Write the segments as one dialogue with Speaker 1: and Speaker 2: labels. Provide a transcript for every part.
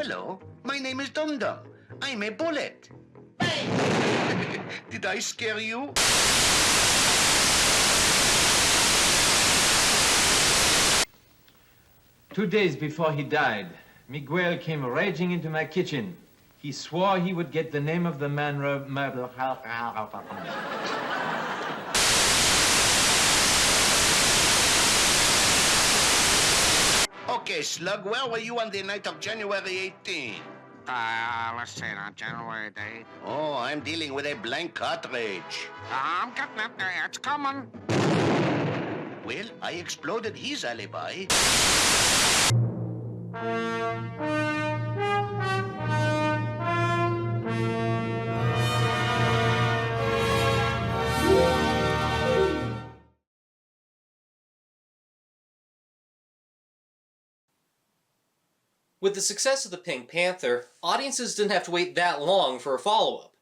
Speaker 1: Hello, my name is Dum Dum. I'm a bullet. Bang! Did I scare you?
Speaker 2: Two days before he died, Miguel came raging into my kitchen. He swore he would get the name of the man
Speaker 1: Okay, Slug, where were you on the night of January 18th?
Speaker 3: Let's see, January date.
Speaker 1: Oh, I'm dealing with a blank cartridge.
Speaker 3: I'm getting it there. It's coming.
Speaker 1: Well, I exploded his alibi.
Speaker 4: With the success of the Pink Panther, audiences didn't have to wait that long for a follow-up.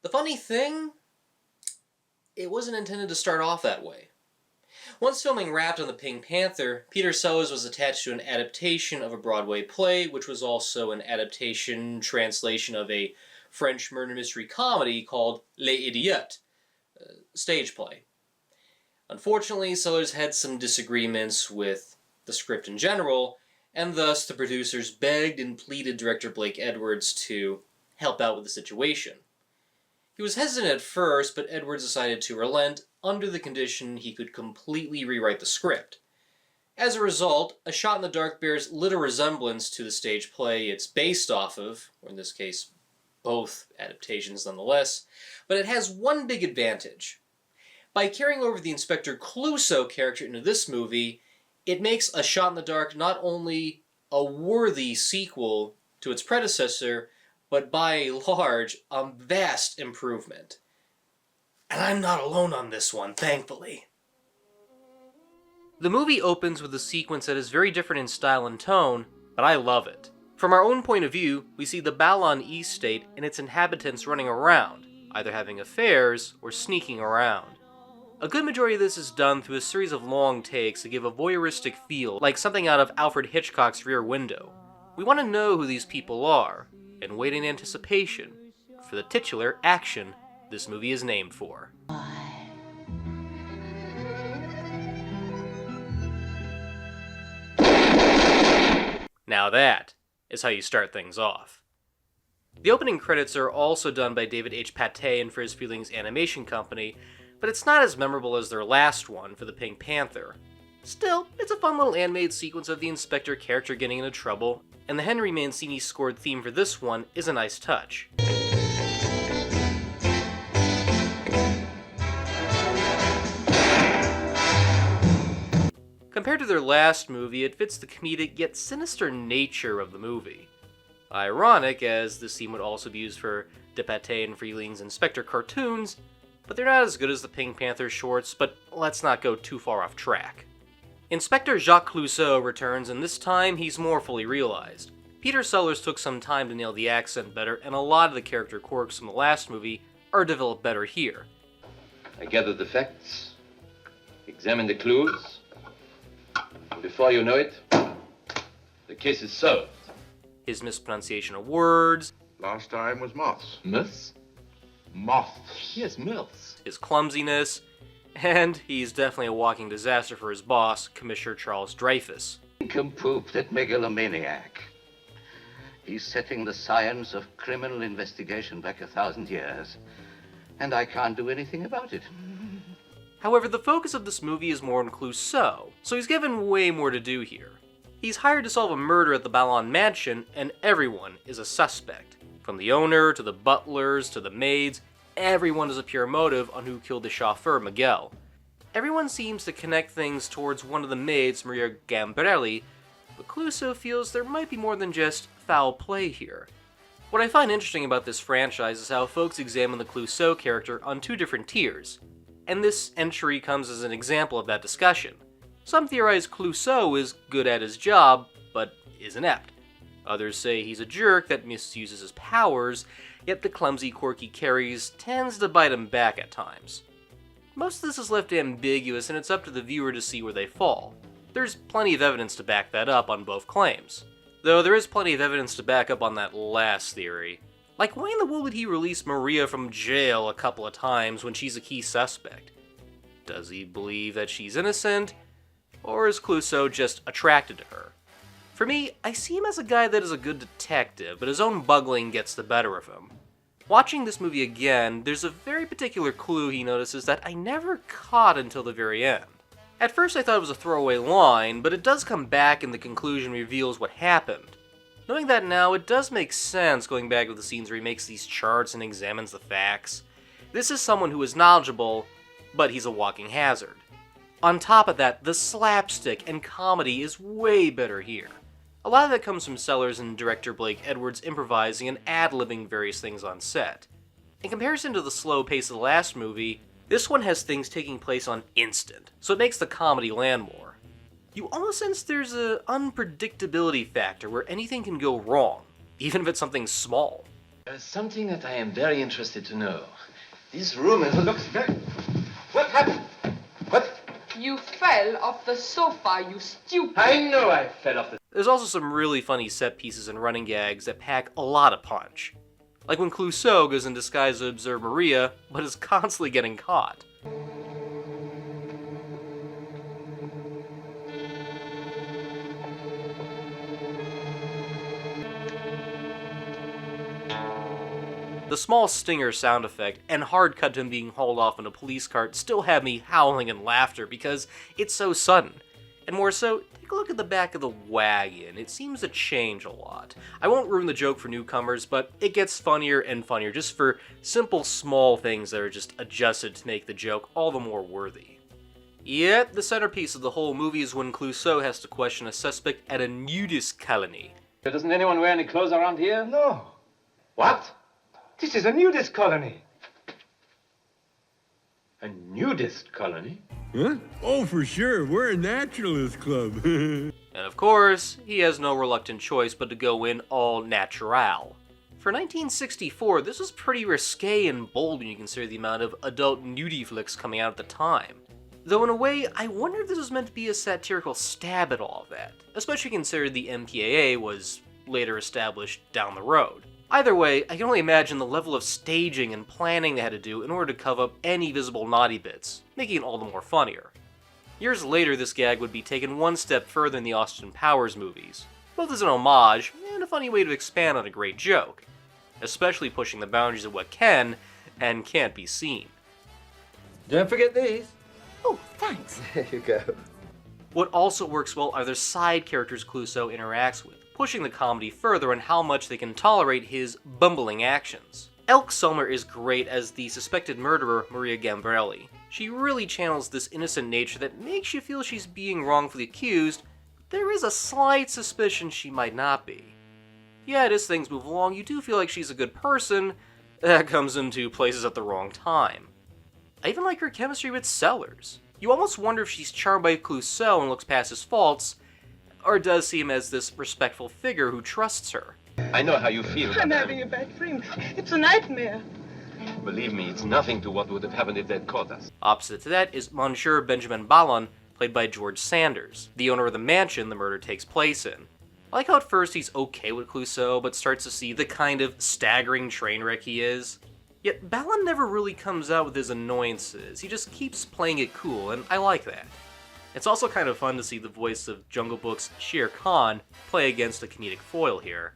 Speaker 4: The funny thing? It wasn't intended to start off that way. Once filming wrapped on the Pink Panther, Peter Sellers was attached to an adaptation of a Broadway play, which was also an translation of a French murder mystery comedy called Les Idiots, a stage play. Unfortunately, Sellers had some disagreements with the script in general, and thus the producers begged and pleaded director Blake Edwards to help out with the situation. He was hesitant at first, but Edwards decided to relent under the condition he could completely rewrite the script. As a result, A Shot in the Dark bears little resemblance to the stage play it's based off of, or in this case, both adaptations nonetheless, but it has one big advantage. By carrying over the Inspector Clouseau character into this movie, it makes A Shot in the Dark not only a worthy sequel to its predecessor, but by a large, vast improvement. And I'm not alone on this one, thankfully. The movie opens with a sequence that is very different in style and tone, but I love it. From our own point of view, we see the Balon East State and its inhabitants running around, either having affairs or sneaking around. A good majority of this is done through a series of long takes that give a voyeuristic feel, like something out of Alfred Hitchcock's Rear Window. We want to know who these people are, and wait in anticipation for the titular action this movie is named for. Now that is how you start things off. The opening credits are also done by David H. Paté and Friz Feelings Animation Company, but it's not as memorable as their last one for the Pink Panther. Still, it's a fun little animated sequence of the Inspector character getting into trouble, and the Henry Mancini scored theme for this one is a nice touch. Compared to their last movie, it fits the comedic yet sinister nature of the movie. Ironic, as this theme would also be used for de Paté and Freeling's Inspector cartoons, but they're not as good as the Pink Panther shorts, but let's not go too far off track. Inspector Jacques Clouseau returns, and this time he's more fully realized. Peter Sellers took some time to nail the accent better, and a lot of the character quirks from the last movie are developed better here.
Speaker 5: I gather the facts, examine the clues, and before you know it, the case is solved.
Speaker 4: His mispronunciation of words,
Speaker 6: Last time was moths.
Speaker 5: Myths?
Speaker 6: Moths.
Speaker 5: Yes, myths.
Speaker 4: his clumsiness, and he's definitely a walking disaster for his boss, Commissioner Charles Dreyfus.
Speaker 7: Nincompoop, that megalomaniac. He's setting the science of criminal investigation back 1,000 years, and I can't do anything about it.
Speaker 4: However, the focus of this movie is more on Clouseau, so he's given way more to do here. He's hired to solve a murder at the Balon Mansion, and everyone is a suspect. From the owner, to the butlers, to the maids, everyone has a pure motive on who killed the chauffeur, Miguel. Everyone seems to connect things towards one of the maids, Maria Gambrelli, but Clouseau feels there might be more than just foul play here. What I find interesting about this franchise is how folks examine the Clouseau character on two different tiers, and this entry comes as an example of that discussion. Some theorize Clouseau is good at his job, but is inept. Others say he's a jerk that misuses his powers, yet the clumsy quirk he carries tends to bite him back at times. Most of this is left ambiguous, and it's up to the viewer to see where they fall. There's plenty of evidence to back that up on both claims. Though there is plenty of evidence to back up on that last theory. Like, why in the world would he release Maria from jail a couple of times when she's a key suspect? Does he believe that she's innocent? Or is Clouseau just attracted to her? For me, I see him as a guy that is a good detective, but his own bungling gets the better of him. Watching this movie again, there's a very particular clue he notices that I never caught until the very end. At first I thought it was a throwaway line, but it does come back and the conclusion reveals what happened. Knowing that now, it does make sense going back to the scenes where he makes these charts and examines the facts. This is someone who is knowledgeable, but he's a walking hazard. On top of that, the slapstick and comedy is way better here. A lot of that comes from Sellers and director Blake Edwards improvising and ad-libbing various things on set. In comparison to the slow pace of the last movie, this one has things taking place on instant, so it makes the comedy land more. You almost sense there's an unpredictability factor where anything can go wrong, even if it's something small.
Speaker 5: There's something that I am very interested to know. This room looks very... What happened? What?
Speaker 8: You fell off the sofa, you stupid.
Speaker 5: I know I fell off the...
Speaker 4: There's also some really funny set pieces and running gags that pack a lot of punch. Like when Clouseau goes in disguise to observe Maria, but is constantly getting caught. The small stinger sound effect and hard cut to him being hauled off in a police cart still have me howling in laughter because it's so sudden. And more so, take a look at the back of the wagon. It seems to change a lot. I won't ruin the joke for newcomers, but it gets funnier and funnier just for simple small things that are just adjusted to make the joke all the more worthy. Yet, the centerpiece of the whole movie is when Clouseau has to question a suspect at a nudist colony.
Speaker 5: Doesn't anyone wear any clothes around here?
Speaker 9: No.
Speaker 5: What?
Speaker 9: This is a nudist colony.
Speaker 5: A nudist colony?
Speaker 10: Huh? Oh, for sure. We're a naturalist club.
Speaker 4: And of course, he has no reluctant choice but to go in all natural. For 1964, this was pretty risque and bold when you consider the amount of adult nudie flicks coming out at the time. Though in a way, I wonder if this was meant to be a satirical stab at all of that, especially considering the MPAA was later established down the road. Either way, I can only imagine the level of staging and planning they had to do in order to cover up any visible naughty bits, making it all the more funnier. Years later, this gag would be taken one step further in the Austin Powers movies, both as an homage and a funny way to expand on a great joke, especially pushing the boundaries of what can and can't be seen.
Speaker 9: Don't forget these.
Speaker 8: Oh, thanks.
Speaker 9: There you go.
Speaker 4: What also works well are the side characters Clouseau interacts with, pushing the comedy further on how much they can tolerate his bumbling actions. Elke Sommer is great as the suspected murderer, Maria Gambrelli. She really channels this innocent nature that makes you feel she's being wrongfully accused, but there is a slight suspicion she might not be. Yet, as things move along, you do feel like she's a good person that comes into places at the wrong time. I even like her chemistry with Sellers. You almost wonder if she's charmed by Clouseau and looks past his faults, or does see him as this respectful figure who trusts her.
Speaker 5: I know how you feel.
Speaker 8: I'm having a bad dream. It's a nightmare.
Speaker 5: Believe me, it's nothing to what would have happened if they'd caught us.
Speaker 4: Opposite to that is Monsieur Benjamin Ballon, played by George Sanders, the owner of the mansion the murder takes place in. I like how at first he's okay with Clouseau, but starts to see the kind of staggering train wreck he is. Yet Ballon never really comes out with his annoyances, he just keeps playing it cool, and I like that. It's also kind of fun to see the voice of Jungle Book's Shere Khan play against a comedic foil here.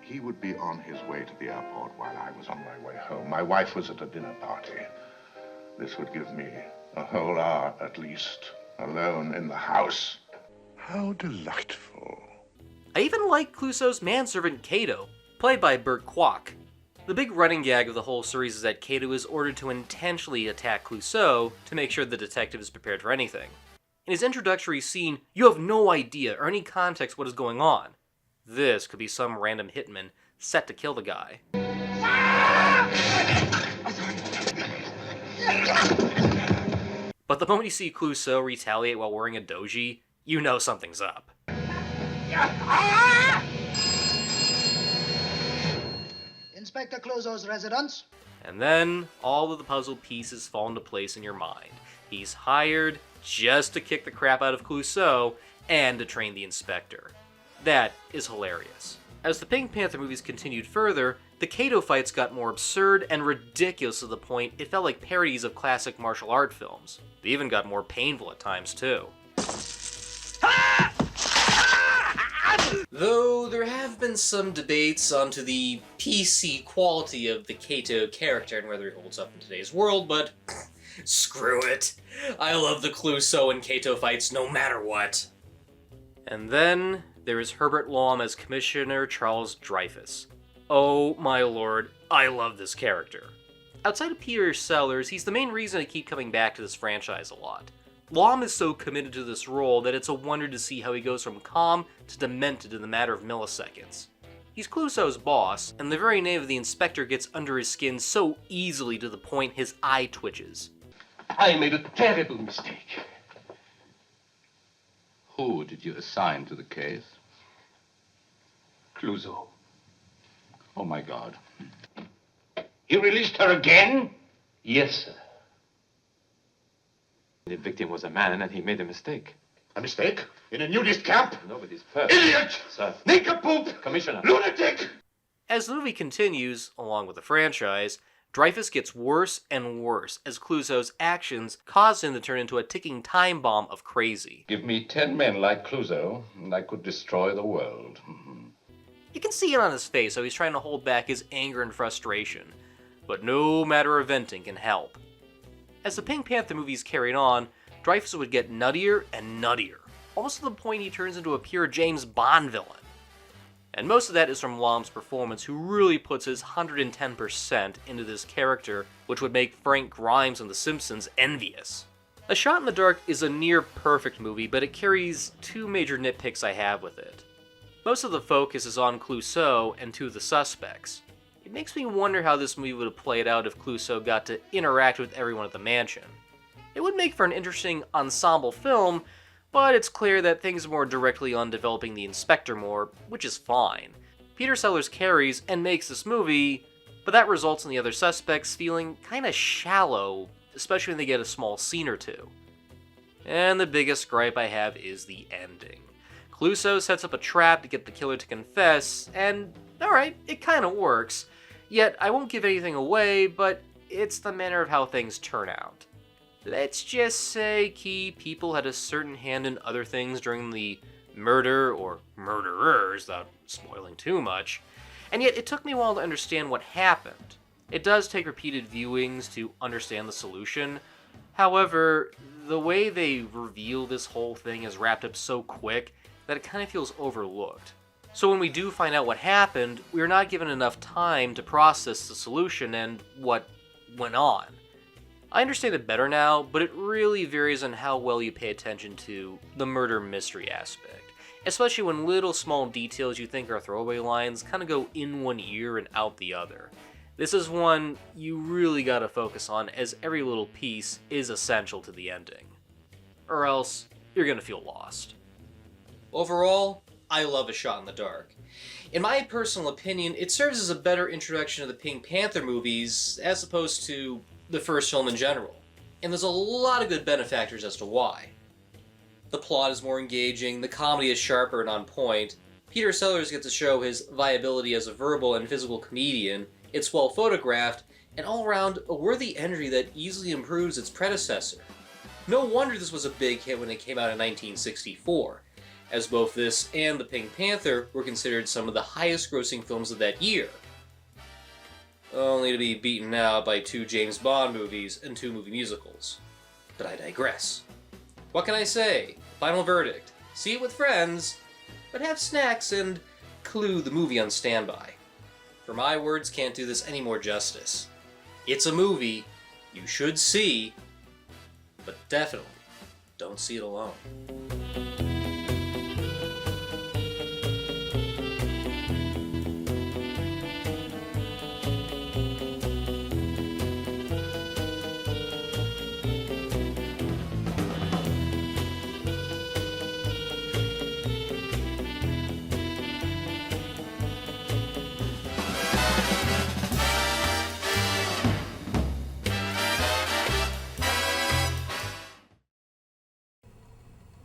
Speaker 6: He would be on his way to the airport while I was on my way home. My wife was at a dinner party. This would give me a whole hour, at least, alone in the house. How delightful.
Speaker 4: I even like Clouseau's manservant Kato, played by Burt Kwok. The big running gag of the whole series is that Kato is ordered to intentionally attack Clouseau to make sure the detective is prepared for anything. In his introductory scene, you have no idea or any context what is going on. This could be some random hitman set to kill the guy. But the moment you see Clouseau retaliate while wearing a doji, you know something's up.
Speaker 11: Inspector Clouseau's residence.
Speaker 4: And then, all of the puzzle pieces fall into place in your mind. He's hired just to kick the crap out of Clouseau and to train the inspector. That is hilarious. As the Pink Panther movies continued further, the Kato fights got more absurd and ridiculous to the point it felt like parodies of classic martial art films. They even got more painful at times too. Though there have been some debates onto the PC quality of the Kato character and whether he holds up in today's world, but screw it. I love the Clouseau and Kato fights no matter what. And then there is Herbert Lom as Commissioner Charles Dreyfus. Oh my lord, I love this character. Outside of Peter Sellers, he's the main reason I keep coming back to this franchise a lot. Lom is so committed to this role that it's a wonder to see how he goes from calm to demented in the matter of milliseconds. He's Clouseau's boss, and the very name of the inspector gets under his skin so easily to the point his eye twitches.
Speaker 5: I made a terrible mistake.
Speaker 7: Who did you assign to the case?
Speaker 5: Clouseau.
Speaker 7: Oh, my God.
Speaker 5: You released her again? Yes, sir. The victim was a man, and he made a mistake.
Speaker 6: A mistake? In a nudist camp?
Speaker 5: Nobody's perfect.
Speaker 6: Idiot!
Speaker 5: Sir.
Speaker 6: Nincompoop!
Speaker 5: Commissioner.
Speaker 6: Lunatic!
Speaker 4: As the movie continues, along with the franchise, Dreyfus gets worse and worse as Clouseau's actions cause him to turn into a ticking time bomb of crazy.
Speaker 6: Give me 10 men like Clouseau, and I could destroy the world.
Speaker 4: You can see it on his face how he's trying to hold back his anger and frustration, but no matter of venting can help. As the Pink Panther movies carried on, Dreyfus would get nuttier and nuttier, almost to the point he turns into a pure James Bond villain. And most of that is from Lom's performance, who really puts his 110% into this character, which would make Frank Grimes on The Simpsons envious. A Shot in the Dark is a near-perfect movie, but it carries two major nitpicks I have with it. Most of the focus is on Clouseau and two of the suspects. It makes me wonder how this movie would have played out if Clouseau got to interact with everyone at the mansion. It would make for an interesting ensemble film, but it's clear that things are more directly on developing the inspector more, which is fine. Peter Sellers carries and makes this movie, but that results in the other suspects feeling kinda shallow, especially when they get a small scene or two. And the biggest gripe I have is the ending. Clouseau sets up a trap to get the killer to confess, and alright, it kinda works. Yet, I won't give anything away, but it's the manner of how things turn out. Let's just say key people had a certain hand in other things during the murder, or murderers, without spoiling too much, and yet it took me a while to understand what happened. It does take repeated viewings to understand the solution. However, the way they reveal this whole thing is wrapped up so quick that it kind of feels overlooked. So when we do find out what happened, we are not given enough time to process the solution and what went on. I understand it better now, but it really varies on how well you pay attention to the murder mystery aspect, especially when little small details you think are throwaway lines kind of go in one ear and out the other. This is one you really gotta focus on, as every little piece is essential to the ending. Or else, you're gonna feel lost. Overall, I love A Shot in the Dark. In my personal opinion, it serves as a better introduction to the Pink Panther movies as opposed to the first film in general. And there's a lot of good benefactors as to why. The plot is more engaging, the comedy is sharper and on point, Peter Sellers gets to show his viability as a verbal and physical comedian, it's well photographed, and all around a worthy entry that easily improves its predecessor. No wonder this was a big hit when it came out in 1964, as both this and The Pink Panther were considered some of the highest grossing films of that year. Only to be beaten out by 2 James Bond movies and 2 movie musicals. But I digress. What can I say? Final verdict. See it with friends, but have snacks and Clue the movie on standby. For my words can't do this any more justice. It's a movie you should see, but definitely don't see it alone.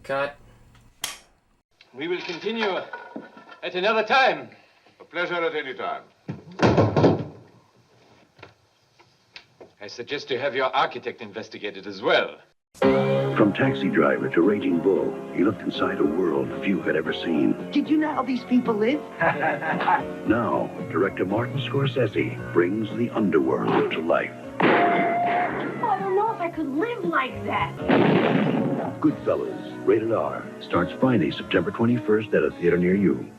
Speaker 4: Cut.
Speaker 2: We will continue at another time.
Speaker 6: A pleasure at any time.
Speaker 2: I suggest you have your architect investigated as well.
Speaker 12: From taxi driver to raging bull, he looked inside a world few had ever seen.
Speaker 13: Did you know how these people live?
Speaker 12: Now, director Martin Scorsese brings the underworld to life.
Speaker 14: I don't know if I could live like that.
Speaker 12: Goodfellas, rated R, starts Friday, September 21st at a theater near you.